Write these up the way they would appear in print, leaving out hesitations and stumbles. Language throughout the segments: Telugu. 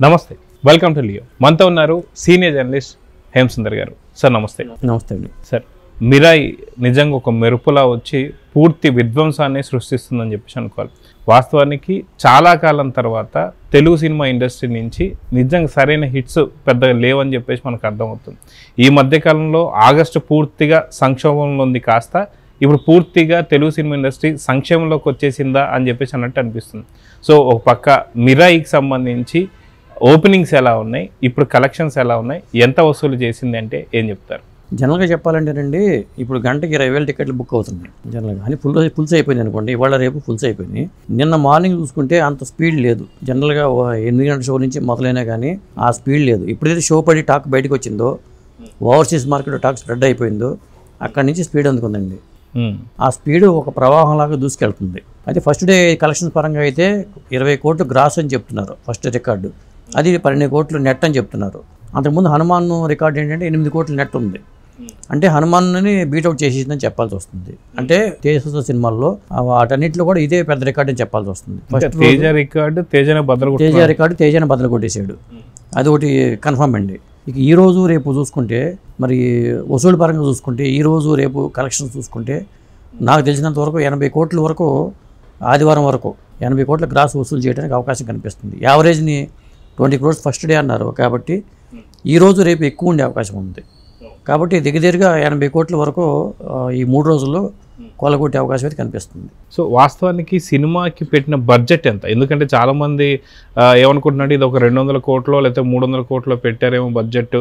నమస్తే, వెల్కమ్ టు లియో. మనతో ఉన్నారు సీనియర్ జర్నలిస్ట్ హేమసుందర్ గారు. సార్ నమస్తే. నమస్తే అండి. సార్, మిరాయి నిజంగా ఒక మెరుపులా వచ్చి పూర్తి విధ్వంసాన్ని సృష్టిస్తుందని చెప్పేసి అనుకోవాలి. వాస్తవానికి చాలా కాలం తర్వాత తెలుగు సినిమా ఇండస్ట్రీ నుంచి నిజంగా సరైన హిట్స్ పెద్దగా లేవని చెప్పేసి మనకు అర్థమవుతుంది. ఈ మధ్యకాలంలో ఆగస్టు పూర్తిగా సంక్షోభంలో ఉంది, కాస్త ఇప్పుడు పూర్తిగా తెలుగు సినిమా ఇండస్ట్రీ సంక్షేమంలోకి వచ్చేసిందా అని చెప్పేసి అన్నట్టు అనిపిస్తుంది. సో ఒక పక్క మిరాయికి సంబంధించి ఓపెనింగ్స్ ఎలా ఉన్నాయి, ఇప్పుడు కలెక్షన్స్ ఎలా ఉన్నాయి, ఎంత వసూలు చేసింది అంటే ఏం చెప్తారు? జనరల్గా చెప్పాలంటేనండి, ఇప్పుడు గంటకి 20,000 టికెట్లు బుక్ అవుతున్నాయి జనరల్గా. అని ఫుల్స్ అయిపోయింది అనుకోండి, ఇవాళ రేపు ఫుల్స్ అయిపోయినాయి. నిన్న మార్నింగ్ చూసుకుంటే అంత స్పీడ్ లేదు. జనరల్గా 8 గంటల షో నుంచి మొదలైనా కానీ ఆ స్పీడ్ లేదు. ఇప్పుడైతే షో పడి టాక్ బయటకు వచ్చిందో, ఓవర్సీస్ మార్కెట్ టాక్ స్ప్రెడ్ అయిపోయిందో, అక్కడి నుంచి స్పీడ్ అందుకుందండి. ఆ స్పీడ్ ఒక ప్రవాహంలాగా దూసుకెళ్తుంది. అయితే ఫస్ట్ డే కలెక్షన్స్ పరంగా అయితే 20 కోట్లు గ్రాస్ అని చెప్తున్నారు ఫస్ట్ రికార్డు. అది 12 కోట్లు నెట్ అని చెప్తున్నారు. అంతకుముందు హనుమాన్ రికార్డు ఏంటంటే 8 కోట్ల నెట్ ఉంది. అంటే హనుమాన్ని బీట్అవుట్ చేసేసిందని చెప్పాల్సి వస్తుంది. అంటే తేజ సినిమాల్లో వాటన్నిటిలో కూడా ఇదే పెద్ద రికార్డు అని చెప్పాల్సి వస్తుంది. ఫస్ట్ తేజ రికార్డు తేజని బద్దలు కొట్టేశాడు. అది ఒకటి కన్ఫర్మ్ అండి. ఇక ఈ రోజు రేపు చూసుకుంటే, మరి వసూలు పరంగా చూసుకుంటే, ఈ రోజు రేపు కలెక్షన్స్ చూసుకుంటే నాకు తెలిసినంత వరకు 80 కోట్ల వరకు ఆదివారం వరకు 80 కోట్ల గ్రాస్ వసూలు చేయడానికి అవకాశం కనిపిస్తుంది. యావరేజ్ని 20 crores ఫస్ట్ డే అన్నారు కాబట్టి ఈరోజు రేపు ఎక్కువ ఉండే అవకాశం ఉంది. కాబట్టి దగ్గరగా 80 కోట్ల వరకు ఈ 3 రోజుల్లో కొలగొట్టే అవకాశం అయితే కనిపిస్తుంది. సో వాస్తవానికి సినిమాకి పెట్టిన బడ్జెట్ ఎంత? ఎందుకంటే చాలామంది ఏమనుకుంటున్నాడు, ఇది ఒక 200 కోట్లో లేకపోతే 300 కోట్లో పెట్టారేమో బడ్జెట్.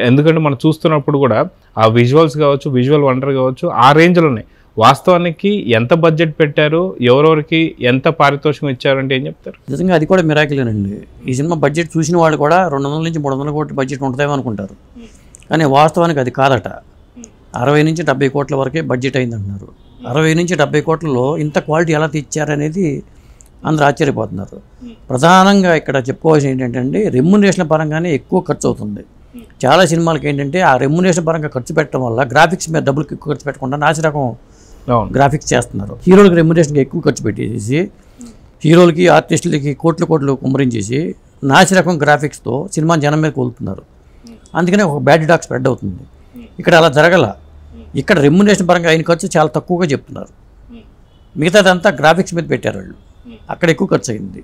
ఎందుకంటే మనం చూస్తున్నప్పుడు కూడా ఆ విజువల్స్ కావచ్చు, విజువల్ వండర్ కావచ్చు, ఆ రేంజ్లోనే. వాస్తవానికి ఎంత బడ్జెట్ పెట్టారు, ఎవరెవరికి ఎంత పారితోషికం ఇచ్చారంటే ఏం చెప్తారు? నిజంగా అది కూడా మిరాకిలేనండి. ఈ సినిమా బడ్జెట్ చూసిన వాళ్ళు కూడా 200 నుంచి 300 కోట్ల బడ్జెట్ ఉంటుందేమో అనుకుంటారు. కానీ వాస్తవానికి అది కాదట. 60 నుంచి 70 కోట్ల వరకే బడ్జెట్ అయిందంటున్నారు. 60 నుంచి 70 కోట్లలో ఇంత క్వాలిటీ ఎలా తెచ్చారనేది అందరూ ఆశ్చర్యపోతున్నారు. ప్రధానంగా ఇక్కడ చెప్పుకోవాల్సింది ఏంటంటే, రెమ్యునరేషన్ పరంగానే ఎక్కువ ఖర్చు అవుతుంది. చాలా సినిమాలకి ఏంటంటే ఆ రెమ్యునరేషన్ పరంగా ఖర్చు పెట్టడం వల్ల గ్రాఫిక్స్ మీద డబ్బులు ఎక్కువ ఖర్చు పెట్టకుండా నాసిరకం గ్రాఫిక్స్ చేస్తున్నారు. హీరోలకి రెమ్యునరేషన్కి ఎక్కువ ఖర్చు పెట్టేసి, హీరోలకి ఆర్టిస్టులకి కోట్లు కుమ్మరించేసి నాసిరకం గ్రాఫిక్స్తో సినిమా జనం మీద కోలుతున్నారు. అందుకనే ఒక బ్యాడ్ టాక్ స్ప్రెడ్ అవుతుంది. ఇక్కడ అలా జరగల. ఇక్కడ రెమ్యునరేషన్ పరంగా అయిన ఖర్చు చాలా తక్కువగా చెప్తున్నారు. మిగతాదంతా గ్రాఫిక్స్ మీద పెట్టారు వాళ్ళు. అక్కడ ఎక్కువ ఖర్చు అయింది.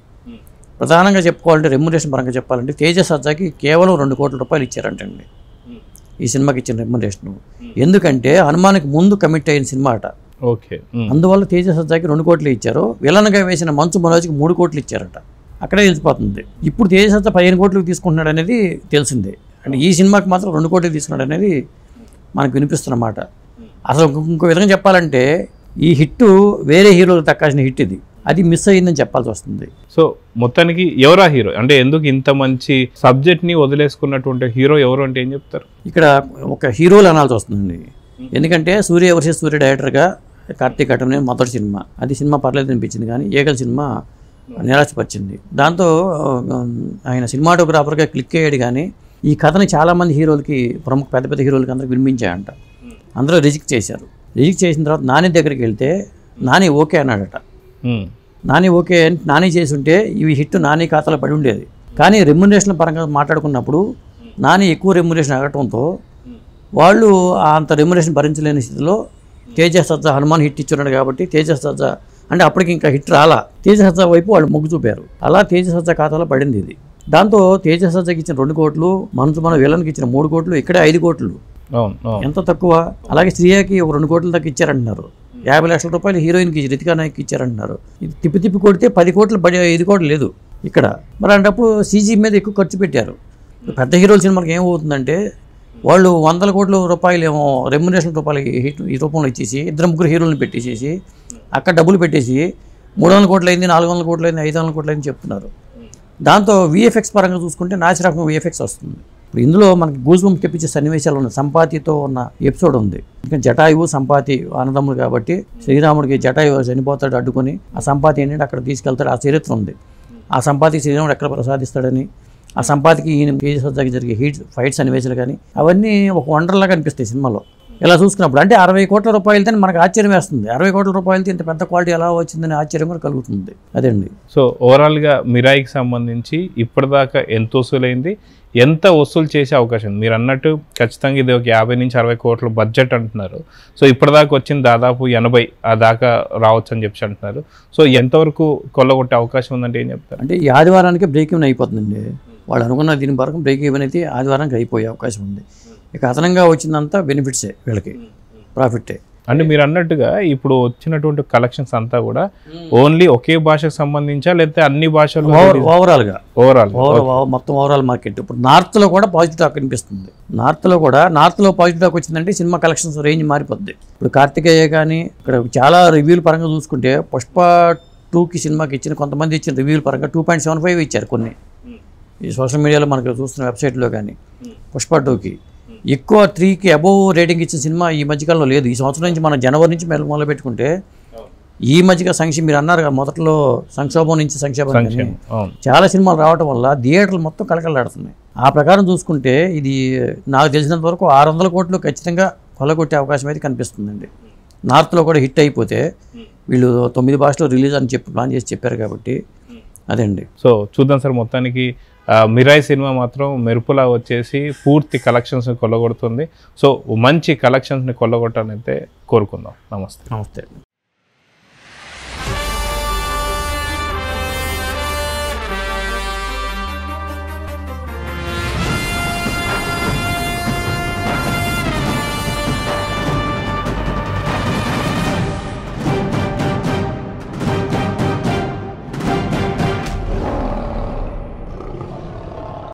ప్రధానంగా చెప్పుకోవాలంటే రెమ్యునరేషన్ పరంగా చెప్పాలంటే తేజ సజ్జాకి కేవలం 2 కోట్ల రూపాయలు ఇచ్చారంటండి ఈ సినిమాకి ఇచ్చిన రెమ్యునరేషన్. ఎందుకంటే హనుమాన్కి ముందు కమిట్ అయిన సినిమా అట. ఓకే. అందువల్ల తేజ సజ్జాకి 2 కోట్లు ఇచ్చారు. విలన్గా వేసిన మంచు మనోజ్కి 3 కోట్లు ఇచ్చారట. అక్కడే తెలిసిపోతుంది. ఇప్పుడు తేజ సజ్జా 15 కోట్లకు తీసుకుంటున్నాడు అనేది తెలిసిందే. అంటే ఈ సినిమాకి మాత్రం 2 కోట్లకు తీసుకున్నాడు అనేది మనకు వినిపిస్తున్నమాట. అసలు ఇంకో విధంగా చెప్పాలంటే ఈ హిట్ వేరే హీరోలకు దక్కాల్సిన హిట్ ఇది. అది మిస్ అయ్యిందని చెప్పాల్సి వస్తుంది. సో మొత్తానికి ఎవరా హీరో అంటే, ఎందుకు ఇంత మంచి సబ్జెక్ట్ని వదిలేసుకున్నటువంటి హీరో ఎవరు అంటే ఏం చెప్తారు? ఇక్కడ ఒక హీరోలు అనాల్సి వస్తుంది. ఎందుకంటే సూర్య వర్సెస్ సూర్య డైరెక్టర్గా కార్తీక్ అటనే మొదటి సినిమా. అది సినిమా పర్లేదు అనిపించింది, కానీ ఏగల సినిమా నిరాశపరిచింది. దాంతో ఆయన సినిమాటోగ్రాఫర్గా క్లిక్ అయ్యాడు. కానీ ఈ కథని చాలామంది హీరోలకి, పెద్ద పెద్ద హీరోలకి అందరికి వినిపించాయంట. అందరూ రిజెక్ట్ చేశారు. రిజెక్ట్ చేసిన తర్వాత నాని దగ్గరికి వెళ్తే నాని ఓకే అన్నాడట. నాని ఓకే నాని చేసి ఉంటే ఇవి హిట్ నాని ఖాతాలో పడి ఉండేది. కానీ రెమ్యునరేషన్ పరంగా మాట్లాడుకున్నప్పుడు నాని ఎక్కువ రెమ్యునరేషన్ అడగటంతో వాళ్ళు అంత రెమ్యునరేషన్ భరించలేని స్థితిలో తేజ సజ్జా హనుమాన్ హిట్ ఇచ్చున్నాడు. కాబట్టి తేజ సజ్జా అంటే అప్పటికి ఇంకా హిట్ రాలా, తేజ సజ్జా వైపు వాళ్ళు మొగ్గు చూపారు. అలా తేజ సజ్జా ఖాతాలో పడింది ఇది. దాంతో తేజ సజ్జాకి ఇచ్చిన 2 కోట్లు, మన విలన్కి ఇచ్చిన 3 కోట్లు, ఇక్కడే 5 కోట్లు. ఎంత తక్కువ. అలాగే శ్రీయాకి ఒక 2 కోట్ల దాకా ఇచ్చారంటున్నారు. 50 లక్షల రూపాయలు హీరోయిన్కి రితికా నాయక్ ఇచ్చారంటున్నారు. ఇది తిప్పి కొడితే 10 కోట్లు 5 కోట్లు లేదు ఇక్కడ. మరి అలాంటప్పుడు సీజీ మీద ఎక్కువ ఖర్చు పెట్టారు. పెద్ద హీరోల సినిమాకి ఏమవుతుందంటే వాళ్ళు 100 కోట్ల రూపాయలు ఏమో రెమ్యునరేషన్ రూపాయలు ఈ రూపంలో ఇచ్చేసి 2-3 హీరోలను పెట్టేసేసి అక్కడ డబ్బులు పెట్టేసి 300 కోట్లు అయింది, 400 కోట్లు అయింది, 500 కోట్లు అయింది చెప్తున్నారు. దాంతో విఎఫ్ఎక్స్ పరంగా చూసుకుంటే నాసిరకం విఎఫ్ఎక్స్ వస్తుంది. ఇప్పుడు ఇందులో మనకి గూజ్బంప్స్ తెప్పించే సన్నివేశాలు ఉన్నాయి. సంపాతితో ఉన్న ఎపిసోడ్ ఉంది. ఇంకా జటాయువు సంపాతి అన్నదమ్ముడు కాబట్టి శ్రీరాముడికి జటాయువు చనిపోతాడు అడ్డుకొని, ఆ సంపాతి ఏంటంటే అక్కడ తీసుకెళ్తాడు. ఆ చరిత్ర ఉంది. ఆ సంపాతికి శ్రీరాముడు ఎక్కడ ప్రసాదిస్తాడని, ఆ ఆ సంపాదికి ఈయన కేజీ సజ్జాకి జరిగే ఫైట్ సన్నివేశాలు కానీ అవన్నీ ఒక వండర్లాగా అనిపిస్తాయి సినిమాలో. ఇలా చూసుకున్నప్పుడు అంటే 60 కోట్ల రూపాయలతో మనకు ఆశ్చర్యం వేస్తుంది. 60 కోట్ల రూపాయలతో ఇంత పెద్ద క్వాలిటీ ఎలా వచ్చిందని ఆశ్చర్యం కూడా కలుగుతుంది. అదండి. సో ఓవరాల్గా మిరాయికి సంబంధించి ఇప్పటిదాకా ఎంత వసూలైంది, ఎంత వసూలు చేసే అవకాశం ఉంది? మీరు అన్నట్టు ఖచ్చితంగా ఇది ఒక 50 నుంచి 60 కోట్ల బడ్జెట్ అంటున్నారు. సో ఇప్పటిదాకా వచ్చింది దాదాపు 80 ఆ దాకా రావచ్చు అని చెప్పి అంటున్నారు. సో ఎంతవరకు కొల్లగొట్టే అవకాశం ఉందంటే ఏం చెప్తారు? అంటే ఈ ఆదివారానికి బ్రేక్ ఈవెన్ అయిపోతుందండి. వాళ్ళు అనుకున్న దీని వరకు బ్రేక్ ఈవెన్ అయితే ఆదివారానికి అయిపోయే అవకాశం ఉంది. ఇక అదనంగా వచ్చిందంతా బెనిఫిట్సే, వీళ్ళకి ప్రాఫిటే. అంటే మీరు అన్నట్టుగా ఇప్పుడు వచ్చినటువంటి కలెక్షన్స్ అంతా కూడా ఓన్లీ ఒకే భాషకు సంబంధించా, లేకపోతే అన్ని భాషల్లో ఓవరాల్గా ఓవరాల్ మొత్తం ఓవరాల్ మార్కెట్ ఇప్పుడు నార్త్లో కూడా పాజిటివ్ టాక్ కనిపిస్తుంది. నార్త్లో పాజిటివ్ టాక్ వచ్చిందంటే సినిమా కలెక్షన్స్ రేంజ్ మారిపోద్ది. ఇప్పుడు కార్తికేయ కానీ ఇక్కడ చాలా రివ్యూల పరంగా చూసుకుంటే పుష్ప 2కి సినిమాకి ఇచ్చిన కొంతమంది ఇచ్చిన రివ్యూల పరంగా 2.75 ఇచ్చారు కొన్ని. ఈ సోషల్ మీడియాలో మనకు చూస్తున్న వెబ్సైట్లో కానీ పుష్ప 2కి ఎక్కువ 3కి అబోవ్ రేటింగ్ ఇచ్చిన సినిమా ఈ మధ్యకాలంలో లేదు. ఈ సంవత్సరం నుంచి మనం జనవరి నుంచి మొదలు పెట్టుకుంటే ఈ మధ్యగా మీరు అన్నారు కదా మొదట్లో సంక్షోభం నుంచి సంక్షేమం చాలా సినిమాలు రావడం వల్ల థియేటర్లు మొత్తం కలకలాడుతున్నాయి. ఆ ప్రకారం చూసుకుంటే ఇది నాకు తెలిసినంత వరకు 600 కోట్లు ఖచ్చితంగా కొల్లగొట్టే అవకాశం అయితే కనిపిస్తుందండి. నార్త్లో కూడా హిట్ అయిపోతే వీళ్ళు 9 భాషలో రిలీజ్ అని ప్లాన్ చేసి చెప్పారు కాబట్టి అదండి. సో చూద్దాం సార్, మొత్తానికి మిరాయి సినిమా మాత్రం మెరుపులా వచ్చేసి పూర్తి కలెక్షన్స్ని కొల్లగొడుతుంది. సో మంచి కలెక్షన్స్ని కొల్లగొట్టాలని అయితే కోరుకుందాం. నమస్తే.